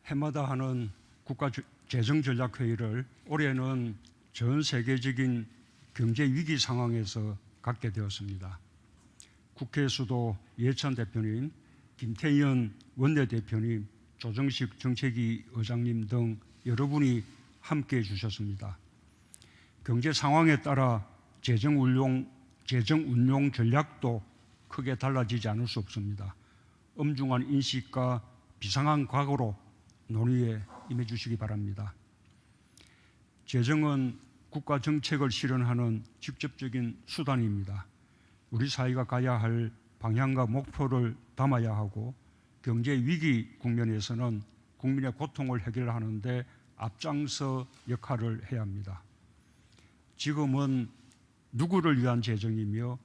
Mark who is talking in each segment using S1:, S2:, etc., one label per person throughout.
S1: 해마다 하는 국가재정전략회의를 올해는 전 세계적인 경제 위기 상황에서 갖게 되었습니다. 국회에서도 이해찬 대표님, 김태년 원내대표님, 조정식 정책위 의장님 등 여러분이 함께해 주셨습니다. 경제 상황에 따라 재정 운용 전략도 크게 달라지지 않을 수 없습니다. 엄중한 인식과 비상한 각오로 논의에 임해 주시기 바랍니다. 재정은 국가 정책을 실현하는 직접적인 수단입니다. 우리 사회가 가야 할 방향과 목표를 담아야 하고 경제 위기 국면에서는 국민의 고통을 해결하는 데 앞장서 역할을 해야 합니다. 지금은 누구를 위한 재정이며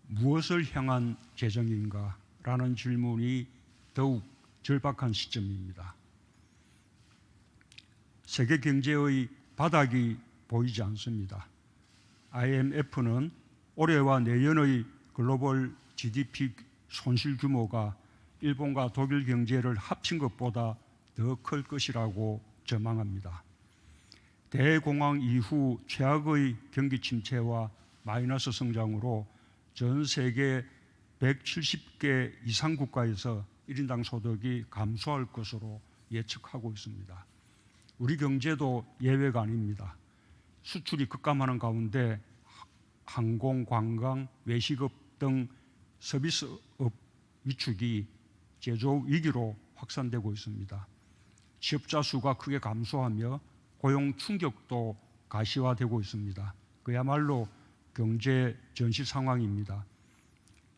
S1: 무엇을 향한 재정인가라는 질문이 더욱 절박한 시점입니다. 세계 경제의 바닥이 보이지 않습니다. IMF는 올해와 내년의 글로벌 GDP 손실 규모가 일본과 독일 경제를 합친 것보다 더 클 것이라고 전망합니다. 대공황 이후 최악의 경기 침체와 마이너스 성장으로 전 세계 170개 이상 국가에서 1인당 소득이 감소할 것으로 예측하고 있습니다. 우리 경제도 예외가 아닙니다. 수출이 급감하는 가운데 항공, 관광, 외식업 등 서비스업 위축이 제조업 위기로 확산되고 있습니다. 취업자 수가 크게 감소하며 고용 충격도 가시화되고 있습니다. 그야말로 경제 전시 상황입니다.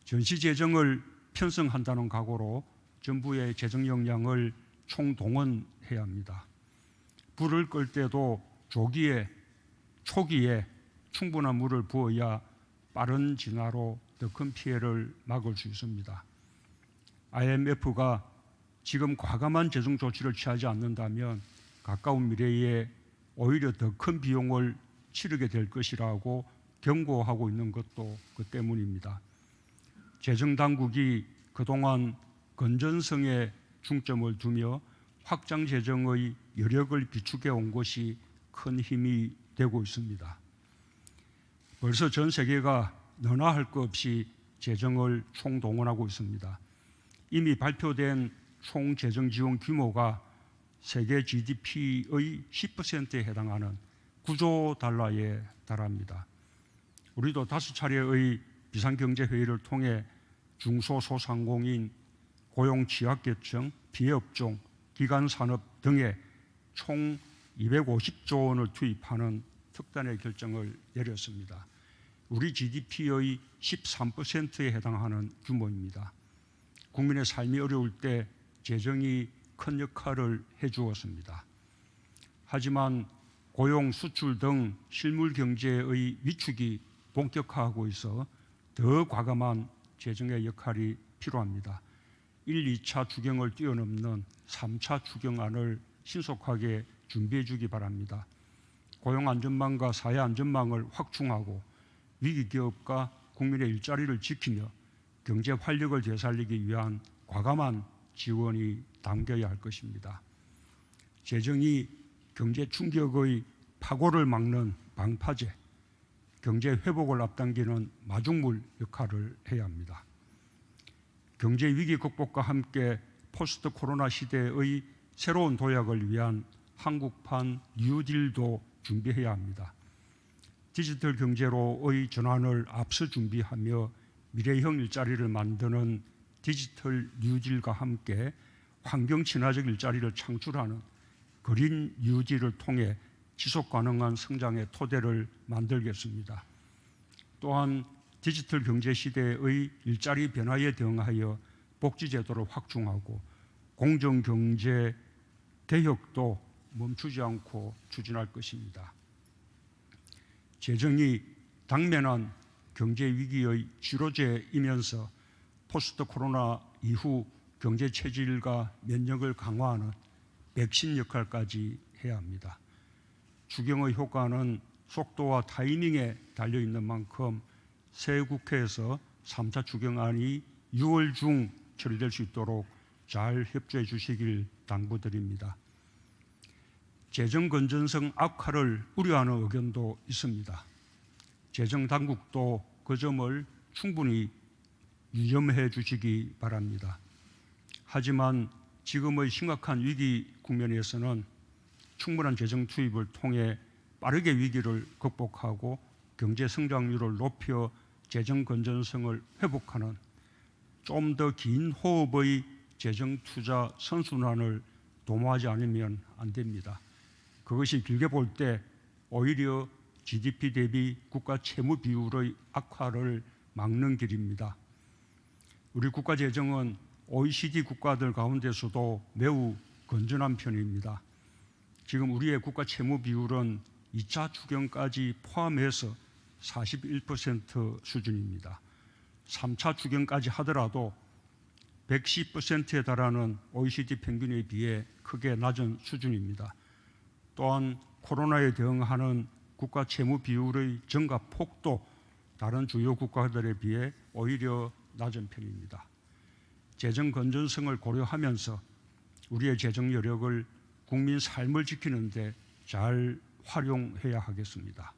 S1: 전시 재정을 편성한다는 각오로 정부의 재정 역량을 총동원해야 합니다. 불을 끌 때도 초기에 충분한 물을 부어야 빠른 진화로 더 큰 피해를 막을 수 있습니다. IMF가 지금 과감한 재정 조치를 취하지 않는다면 가까운 미래에 오히려 더 큰 비용을 치르게 될 것이라고 경고하고 있는 것도 그 때문입니다. 재정당국이 그동안 건전성에 중점을 두며 확장 재정의 여력을 비축해 온 것이 큰 힘이 되고 있습니다. 벌써 전 세계가 너나 할 것 없이 재정을 총동원하고 있습니다. 이미 발표된 총 재정 지원 규모가 세계 GDP의 10%에 해당하는 9조 달러에 달합니다. 우리도 5차례의 비상경제회의를 통해 중소소상공인, 고용취약계층, 피해업종, 기간산업 등에 총 250조 원을 투입하는 특단의 결정을 내렸습니다. 우리 GDP의 13%에 해당하는 규모입니다. 국민의 삶이 어려울 때 재정이 큰 역할을 해주었습니다. 하지만 고용, 수출 등 실물 경제의 위축이 본격화하고 있어 더 과감한 재정의 역할이 필요합니다. 1, 2차 추경을 뛰어넘는 3차 추경안을 신속하게 준비해 주기 바랍니다. 고용 안전망과 사회 안전망을 확충하고 위기 기업과 국민의 일자리를 지키며 경제 활력을 되살리기 위한 과감한 지원이 담겨야 할 것입니다. 재정이 경제 충격의 파고를 막는 방파제, 경제 회복을 앞당기는 마중물 역할을 해야 합니다. 경제 위기 극복과 함께 포스트 코로나 시대의 새로운 도약을 위한 한국판 뉴딜도 준비해야 합니다. 디지털 경제로의 전환을 앞서 준비하며 미래형 일자리를 만드는 디지털 뉴딜과 함께 환경 친화적 일자리를 창출하는 그린 뉴딜을 통해 지속 가능한 성장의 토대를 만들겠습니다. 또한 디지털 경제 시대의 일자리 변화에 대응하여 복지제도를 확충하고 공정경제 개혁도 멈추지 않고 추진할 것입니다. 재정이 당면한 경제 위기의 치료제이면서 포스트 코로나 이후 경제 체질과 면역을 강화하는 백신 역할까지 해야 합니다. 추경의 효과는 속도와 타이밍에 달려있는 만큼 새 국회에서 3차 추경안이 6월 중 처리될 수 있도록 잘 협조해 주시길 당부드립니다. 재정 건전성 악화를 우려하는 의견도 있습니다. 재정 당국도 그 점을 충분히 유념해 주시기 바랍니다. 하지만 지금의 심각한 위기 국면에서는 충분한 재정 투입을 통해 빠르게 위기를 극복하고 경제 성장률을 높여 재정 건전성을 회복하는 좀 더 긴 호흡의 재정 투자 선순환을 도모하지 않으면 안 됩니다. 그것이 길게 볼 때 오히려 GDP 대비 국가 채무 비율의 악화를 막는 길입니다. 우리 국가 재정은 OECD 국가들 가운데서도 매우 건전한 편입니다. 지금 우리의 국가 채무 비율은 2차 추경까지 포함해서 41% 수준입니다. 3차 추경까지 하더라도 110%에 달하는 OECD 평균에 비해 크게 낮은 수준입니다. 또한 코로나에 대응하는 국가 채무 비율의 증가 폭도 다른 주요 국가들에 비해 오히려 낮은 편입니다. 재정 건전성을 고려하면서 우리의 재정 여력을 국민 삶을 지키는 데 잘 활용해야 하겠습니다.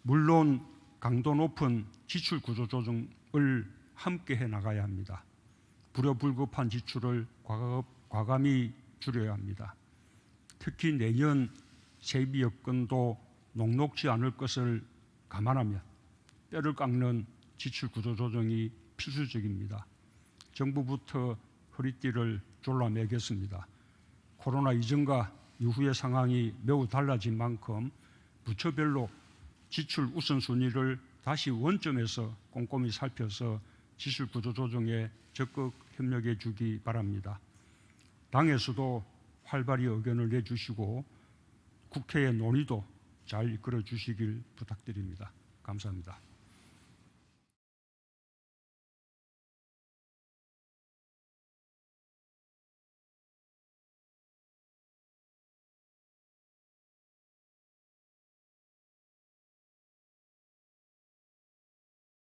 S1: 물론 강도 높은 지출 구조 조정을 함께 해 나가야 합니다. 불효불급한 지출을 과감히 줄여야 합니다. 특히 내년 세비 여건도 녹록지 않을 것을 감안하면 뼈를 깎는 지출 구조 조정이 필수적입니다. 정부부터 허리띠를 졸라매겠습니다. 코로나 이전과 이후의 상황이 매우 달라진 만큼 부처별로 지출 우선순위를 다시 원점에서 꼼꼼히 살펴서 지출 구조 조정에 적극 협력해 주기 바랍니다. 당에서도 활발히 의견을 내주시고 국회의 논의도 잘 이끌어 주시길 부탁드립니다. 감사합니다.